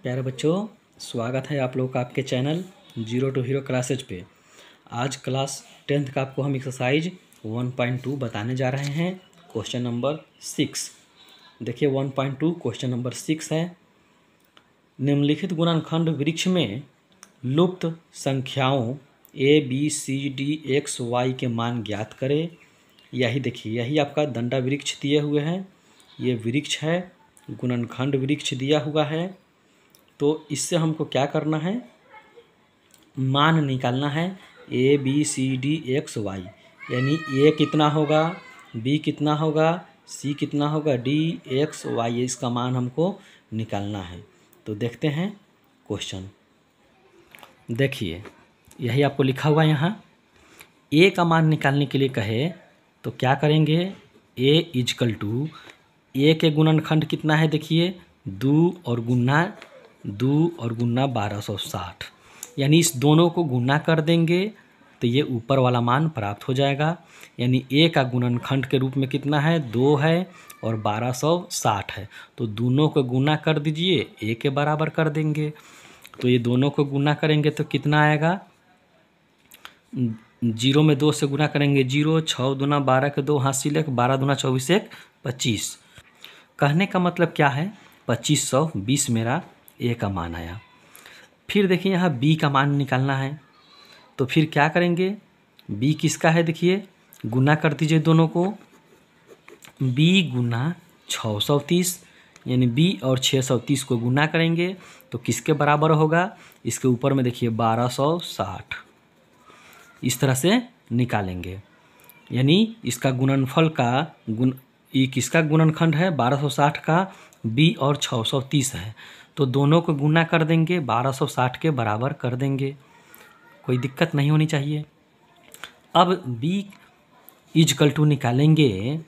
प्यारे बच्चों, स्वागत है आप लोग का आपके channel zero to hero classes पे। आज क्लास 10th का आपको हम एक्सरसाइज 1.2 बताने जा रहे हैं। क्वेश्चन नंबर 6 देखिए। 1.2 क्वेश्चन नंबर 6 है, निम्नलिखित गुणनखंड वृक्ष में लुप्त संख्याओं a b c d x y के मान ज्ञात करें। यही देखिए, यही आपका दंडा वृक्ष दिए हुए हैं। ये वृक्ष है, गुणनखंड वृक्ष दिया हुआ है। तो इससे हमको क्या करना है, मान निकालना है a b c d x y। यानी a कितना होगा, b कितना होगा, c कितना होगा, d x y, इसका मान हमको निकालना है। तो देखते हैं क्वेश्चन। देखिए, यही आपको लिखा हुआ यहाँ। a का मान निकालने के लिए कहे तो क्या करेंगे, a इजकल टू a के गुणनखंड कितना है, देखिए 2 और गुना 1260। यानी इस दोनों को गुना कर देंगे तो ये ऊपर वाला मान प्राप्त हो जाएगा। यानी a का गुणनखंड के रूप में कितना है, 2 है और 1260 है। तो दोनों को गुना कर दीजिए, a के बराबर कर देंगे। तो ये दोनों को गुना करेंगे तो कितना आएगा, 0 में 2 से गुना करेंगे 0, 6 दूना 12 के 2 हासिल 1, 12 दूना 24 1 25। कहने का मतलब क्या है, 2520 मेरा a का मान आया। फिर देखिए यहाँ b का मान निकालना है। तो फिर क्या करेंगे, b किसका है, देखिए गुना कर दीजिए दोनों को। b गुना 630, यानी b और 630 को गुना करेंगे तो किसके बराबर होगा, इसके ऊपर में देखिए 1260। इस तरह से निकालेंगे। यानी इसका गुणनफल का ये किसका गुणनखंड है, 1260 का b और 630 है। तो दोनों को गुना कर देंगे, 1260 के बराबर कर देंगे, कोई दिक्कत नहीं होनी चाहिए। अब b इजकल टू निकालेंगे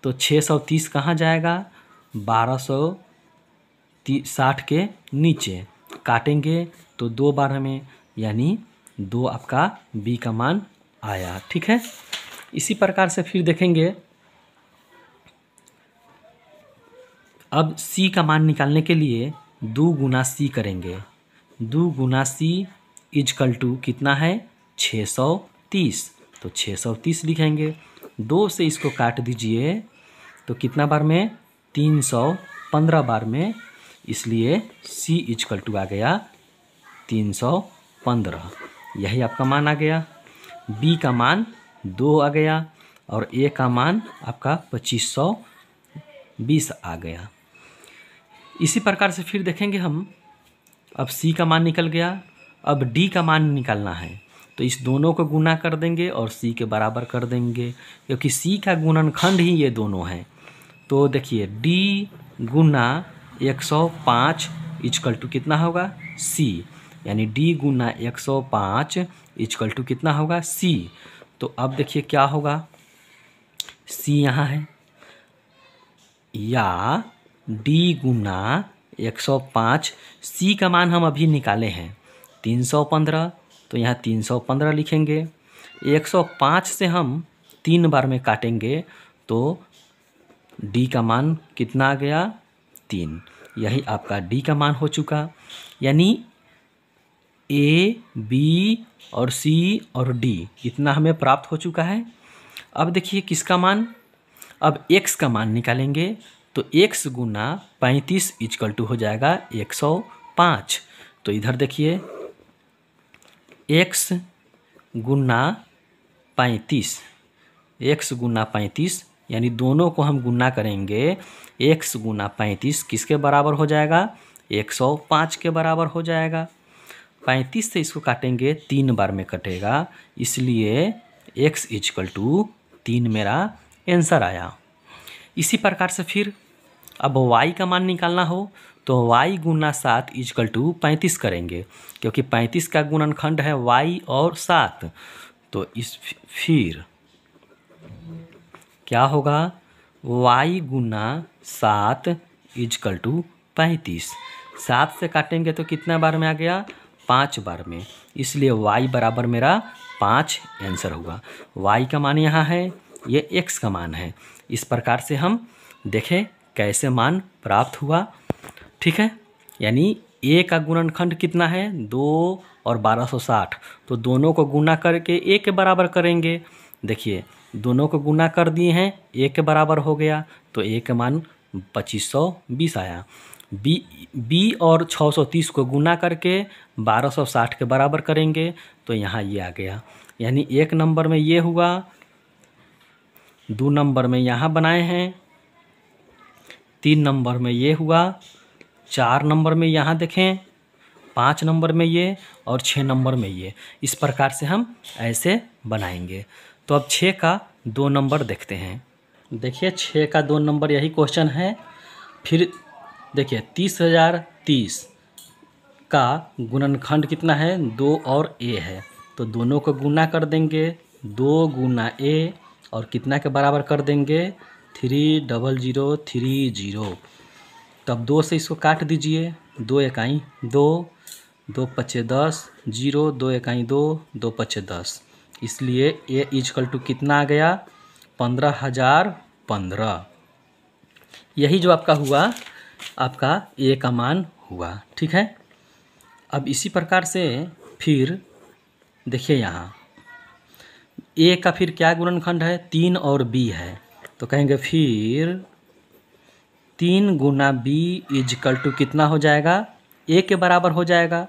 तो 630 कहाँ जाएगा, 1260 के नीचे काटेंगे तो 2 बार हमें, यानी 2 आपका b का मान आया। ठीक है, इसी प्रकार से फिर देखेंगे। अब c का मान निकालने के लिए 2 गुना c करेंगे। 2 गुना c इजकल टू कितना है, 630। तो 630 लिखेंगे। 2 से इसको काट दीजिए तो कितना बार में, 315 बार में, इसलिए c इजकल टू आ गया 315। यही आपका मान आ गया। b का मान 2 आ गया और a का मान आपका 2520 आ गया। इसी प्रकार से फिर देखेंगे हम। अब c का मान निकल गया, अब d का मान निकालना है। तो इस दोनों को गुना कर देंगे और c के बराबर कर देंगे, क्योंकि c का गुणनखंड ही ये दोनों हैं। तो देखिए d गुना 105 इजकल टू कितना होगा, c। यानी d गुना 105 इजकल टू कितना होगा, c। तो अब देखिए क्या होगा, c यहाँ है, या d गुना 105, c का मान हम अभी निकाले हैं 315। तो यहाँ 315 लिखेंगे। 105 से हम 3 बार में काटेंगे तो d का मान कितना आ गया, 3। यही आपका d का मान हो चुका। यानी a, b और c और d इतना हमें प्राप्त हो चुका है। अब देखिए किसका मान, अब x का मान निकालेंगे। तो x गुना 35 इजकल टू हो जाएगा 105। तो इधर देखिए x गुना 35, x गुना 35, यानी दोनों को हम गुना करेंगे। x गुना 35 किसके बराबर हो जाएगा, 105 के बराबर हो जाएगा। 35 से इसको काटेंगे, 3 बार में कटेगा, इसलिए x इजकल टू 3 मेरा आंसर आया। इसी प्रकार से फिर अब y का मान निकालना हो तो y गुना 7 इजकल टू 35 करेंगे, क्योंकि 35 का गुणनखंड है y और 7। तो इस फिर क्या होगा, y गुना 7 इजकल टू 35। 7 से काटेंगे तो कितना बार में आ गया, 5 बार में, इसलिए y बराबर मेरा 5 आंसर होगा। y का मान यहाँ है, ये x का मान है। इस प्रकार से हम देखें कैसे मान प्राप्त हुआ। ठीक है, यानी ए का गुणनखंड कितना है 2 और 1260, तो दोनों को गुना करके ए के बराबर करेंगे। देखिए दोनों को गुना कर दिए हैं, ए के बराबर हो गया, तो ए का मान 2520 आया। बी और 630 को गुना करके 1260 के बराबर करेंगे, तो यहाँ ये आ गया। यानी 1 नंबर में ये हुआ, 2 नंबर में यहाँ बनाए हैं, 3 नंबर में ये हुआ, 4 नंबर में यहाँ देखें, 5 नंबर में ये और 6 नंबर में ये। इस प्रकार से हम ऐसे बनाएंगे। तो अब 6 का 2 नंबर देखते हैं। देखिए 6 का 2 नंबर यही क्वेश्चन है। फिर देखिए 30,030 का गुणनखंड कितना है 2 और ए है, तो दोनों को गुना कर देंगे, 2 गुना ए और कितना के बराबर कर देंगे 30030। तब 2 से इसको काट दीजिए, 2 इकाई 2, 2 पचे 10, 0, 2 इकाई 2, 2 पचे 10, इसलिए ए इजकल टू कितना आ गया 15,015। यही जो आपका हुआ, आपका ए का मान हुआ। ठीक है। अब इसी प्रकार से फिर देखिए यहाँ ए का फिर क्या गुणनखंड है 3 और बी है, तो कहेंगे फिर 3 गुना बी इजकल टू कितना हो जाएगा ए के बराबर हो जाएगा।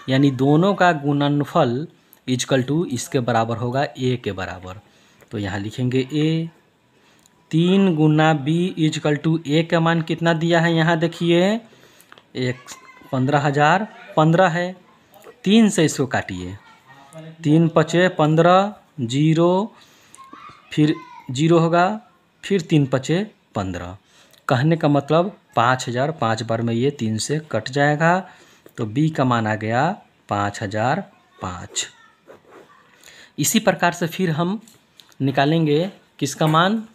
यानी दोनों का गुणनफल इजकल टू इसके बराबर होगा ए के बराबर। तो यहाँ लिखेंगे ए 3 गुना बी इजकल टू ए का मान कितना दिया है, यहाँ देखिए 15,015 है। 3 से इसको काटिए, 3 पचे 15, 0 फिर 0 होगा, फिर 3 पचे 15। कहने का मतलब 5,000, 5 बार में ये 3 से कट जाएगा, तो बी का मान आ गया 5,005। इसी प्रकार से फिर हम निकालेंगे किसका मान,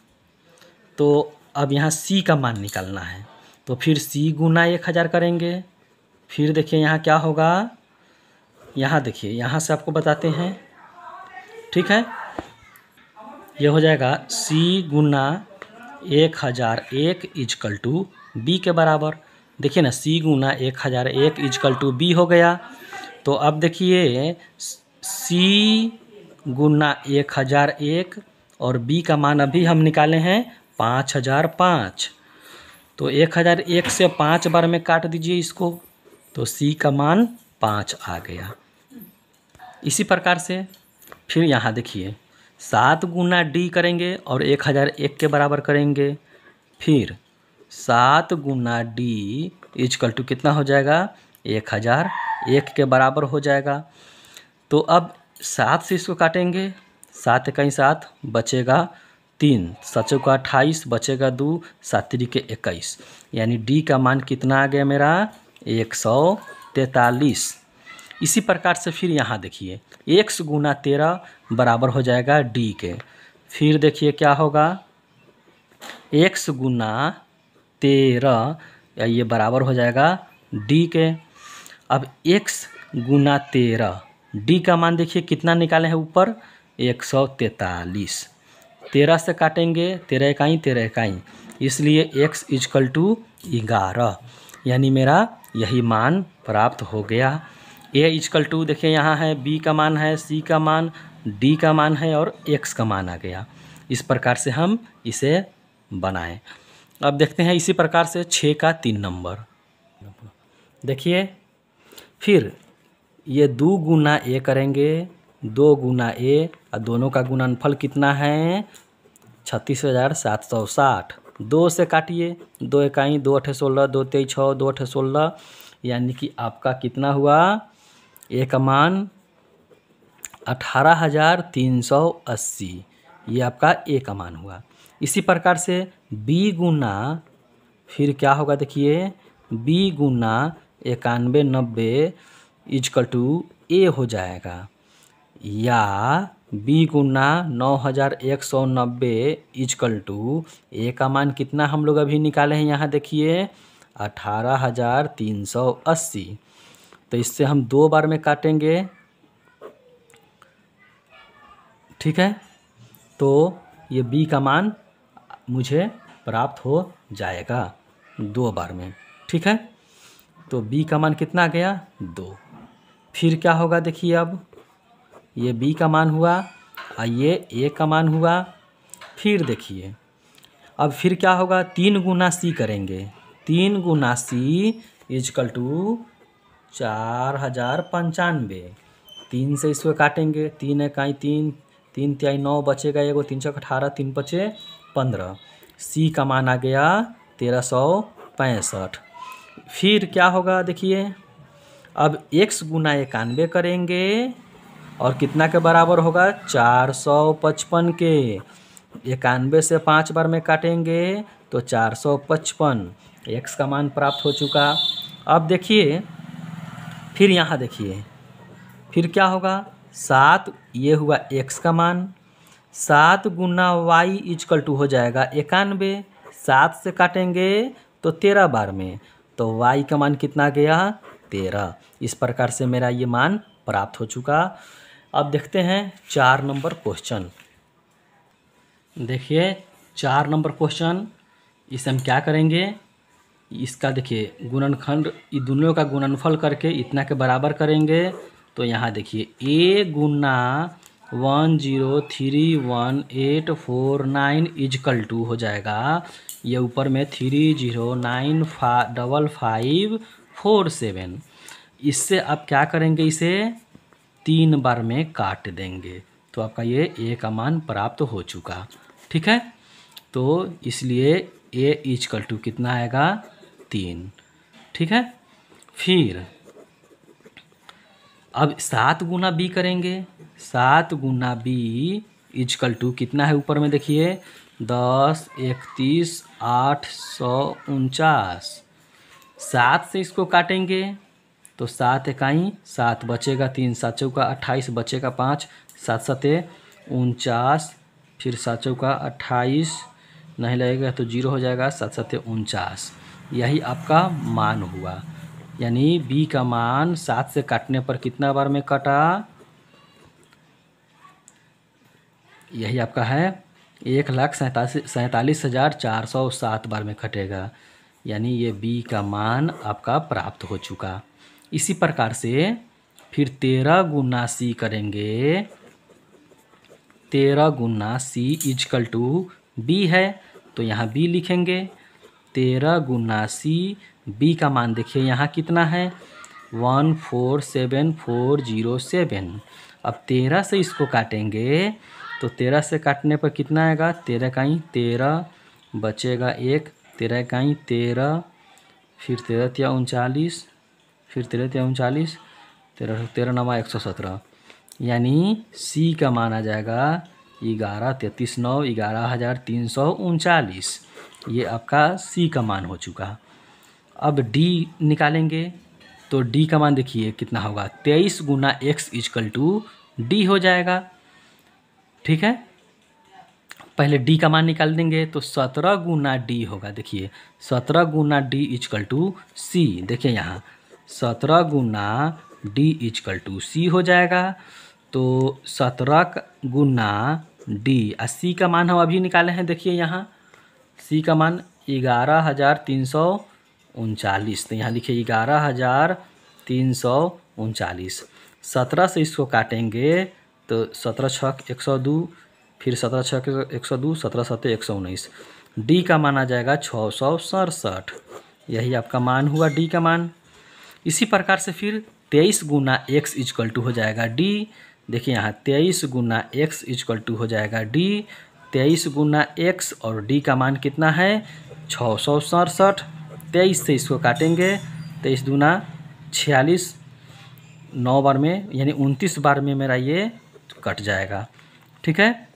तो अब यहाँ सी का मान निकालना है, तो फिर सी गुना 1,000 करेंगे। फिर देखिए यहाँ क्या होगा, यहाँ देखिए यहाँ से आपको बताते हैं। ठीक है, यह हो जाएगा सी गुना 1,001 इजकल टू बी के बराबर। देखिए ना सी गुना 1,001 इजकल टू बी हो गया। तो अब देखिए सी गुना 1,001 और बी का मान अभी हम निकाले हैं 5,005। तो 1,001 से 5 बार में काट दीजिए इसको, तो सी का मान 5 आ गया। इसी प्रकार से फिर यहाँ देखिए 7 गुना डी करेंगे और 1,001 के बराबर करेंगे। फिर 7 गुना डी इजकल टू कितना हो जाएगा 1,001 के बराबर हो जाएगा। तो अब 7 से इसको काटेंगे, 7 इकाई 7 बचेगा 3, 7 का 28 बचेगा 2, 7 त्रिके 21। यानी डी का मान कितना आ गया मेरा 143। इसी प्रकार से फिर यहाँ देखिए x गुना 13 बराबर हो जाएगा डी के। फिर देखिए क्या होगा x गुना 13 ये बराबर हो जाएगा डी के। अब x गुना 13 डी का मान देखिए कितना निकाले हैं ऊपर 143। 13 से काटेंगे 13 इकाई 13 इकाई, इसलिए x इजकल टू 11। यानी मेरा यही मान प्राप्त हो गया। ए इजकल टू देखिए यहाँ है, बी का मान है, सी का मान, डी का मान है और एक्स का मान आ गया। इस प्रकार से हम इसे बनाएं। अब देखते हैं इसी प्रकार से 6 का 3 नंबर। देखिए फिर ये 2 गुना ए करेंगे, 2 गुना ए और दोनों का गुणनफल कितना है 36,760। 2 से काटिए, 2 इकाई 2 अठे 16, 2 तेई 6, 2 अठे 16, यानी कि आपका कितना हुआ ए का मान 18,380। ये आपका ए का मान हुआ। इसी प्रकार से बी गुना फिर क्या होगा देखिए बी गुना 9190 इजकल टू ए हो जाएगा, या बी गुना 9,190 इजकल टू ए का मान कितना हम लोग अभी निकाले हैं यहाँ देखिए 18,380। तो इससे हम 2 बार में काटेंगे। ठीक है, तो ये बी का मान मुझे प्राप्त हो जाएगा 2 बार में। ठीक है, तो b का मान कितना गया 2। फिर क्या होगा देखिए, अब ये b का मान हुआ और ये a का मान हुआ। फिर देखिए अब फिर क्या होगा, 3 गुना c करेंगे। 3 गुना c इजकल टू 4095। 3 से इसको काटेंगे, 3 इकाई 3, 3 तिहाई 9 बचेगा एगो, 3 चौक 18, 3 पचे 15। c का मान आ गया 1365। फिर क्या होगा देखिए, अब x गुना 91 करेंगे और कितना के बराबर होगा 455 के। 91 से 5 बार में काटेंगे तो 455, x का मान प्राप्त हो चुका। अब देखिए फिर यहाँ देखिए फिर क्या होगा, 7 ये हुआ x का मान, 7 गुना y इजकल टू हो जाएगा 91। 7 से काटेंगे तो 13 बार में, तो y का मान कितना गया 13। इस प्रकार से मेरा ये मान प्राप्त हो चुका। अब देखते हैं 4 नंबर क्वेश्चन। देखिए 4 नंबर क्वेश्चन, इसे हम क्या करेंगे, इसका देखिए गुणनखंड, ये दोनों का गुणनफल करके इतना के बराबर करेंगे। तो यहाँ देखिए a गुना 103184 इजकल टू हो जाएगा, ये ऊपर में 30955547। इससे आप क्या करेंगे, इसे 3 बार में काट देंगे तो आपका ये a का मान प्राप्त हो चुका। ठीक है, तो इसलिए a इजकल टू कितना आएगा 3। ठीक है, फिर अब 7 गुना b करेंगे। 7 गुना b इजकल टू कितना है, ऊपर में देखिए 10 31 849। 7 से इसको काटेंगे तो 7 इकाई 7 बचेगा 3, 7 चौका 28 बचेगा 5, 7 सते 49, फिर 7 चौका 28 नहीं लगेगा तो 0 हो जाएगा, 7 सते 49। यही आपका मान हुआ, यानी b का मान 7 से काटने पर कितना बार में कटा, यही आपका है 1,47,407 बार में कटेगा, यानी ये b का मान आपका प्राप्त हो चुका। इसी प्रकार से फिर 13 गुना c करेंगे। 13 गुना c इजकल टू b है तो यहाँ b लिखेंगे। 13 गुना c, b का मान देखिए यहाँ कितना है 147407। अब 13 से इसको काटेंगे तो 13 से काटने पर कितना आएगा, 13 इकाई 13 बचेगा 1, 13 इकाई 13, फिर 13 तिया 39, फिर 13 तिया 39, 13 नवा 117, यानी c का मान आ जाएगा 11,33,9 11,339। ये आपका c का मान हो चुका। अब d निकालेंगे तो d का मान देखिए कितना होगा, 23 गुना x इजकल टू d हो जाएगा। ठीक है, पहले d का मान निकाल देंगे तो 17 गुना d होगा। देखिए 17 गुना d इजकल टू c, देखिए यहाँ 17 गुना d इजकल टू c हो जाएगा। तो 17 गुना d, c का मान हम अभी निकाले हैं, देखिए यहाँ c का मान 11,339, तो यहाँ लिखिए 11,339। 17 से इसको काटेंगे तो 17 छक 102, फिर 17 छक 102, 17 सते 119। d का मान आ जाएगा 667, यही आपका मान हुआ d का मान। इसी प्रकार से फिर 23 गुना x इजकल टू हो जाएगा d। देखिए यहाँ 23 गुना x इजकल टू हो जाएगा d। 23 गुना x और d का मान कितना है 667। 23 से इसको काटेंगे, 23 दूना 46, 9 बार में यानी 29 बार में मेरा ये कट जाएगा। ठीक है,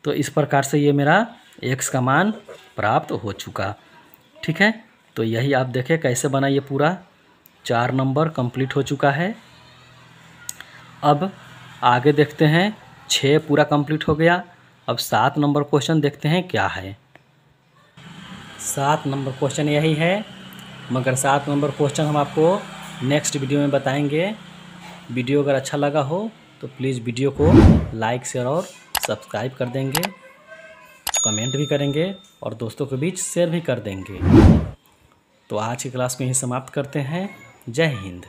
तो इस प्रकार से ये मेरा x का मान प्राप्त हो चुका। ठीक है, तो यही आप देखें कैसे बना, ये पूरा 4 नंबर कंप्लीट हो चुका है। अब आगे देखते हैं, 6 पूरा कंप्लीट हो गया। अब 7 नंबर क्वेश्चन देखते हैं क्या है। 7 नंबर क्वेश्चन यही है, मगर 7 नंबर क्वेश्चन हम आपको नेक्स्ट वीडियो में बताएंगे। वीडियो अगर अच्छा लगा हो तो प्लीज़ वीडियो को लाइक शेयर और सब्सक्राइब कर देंगे, कमेंट भी करेंगे और दोस्तों के बीच शेयर भी कर देंगे। तो आज की क्लास को यहीं समाप्त करते हैं। जय हिंद।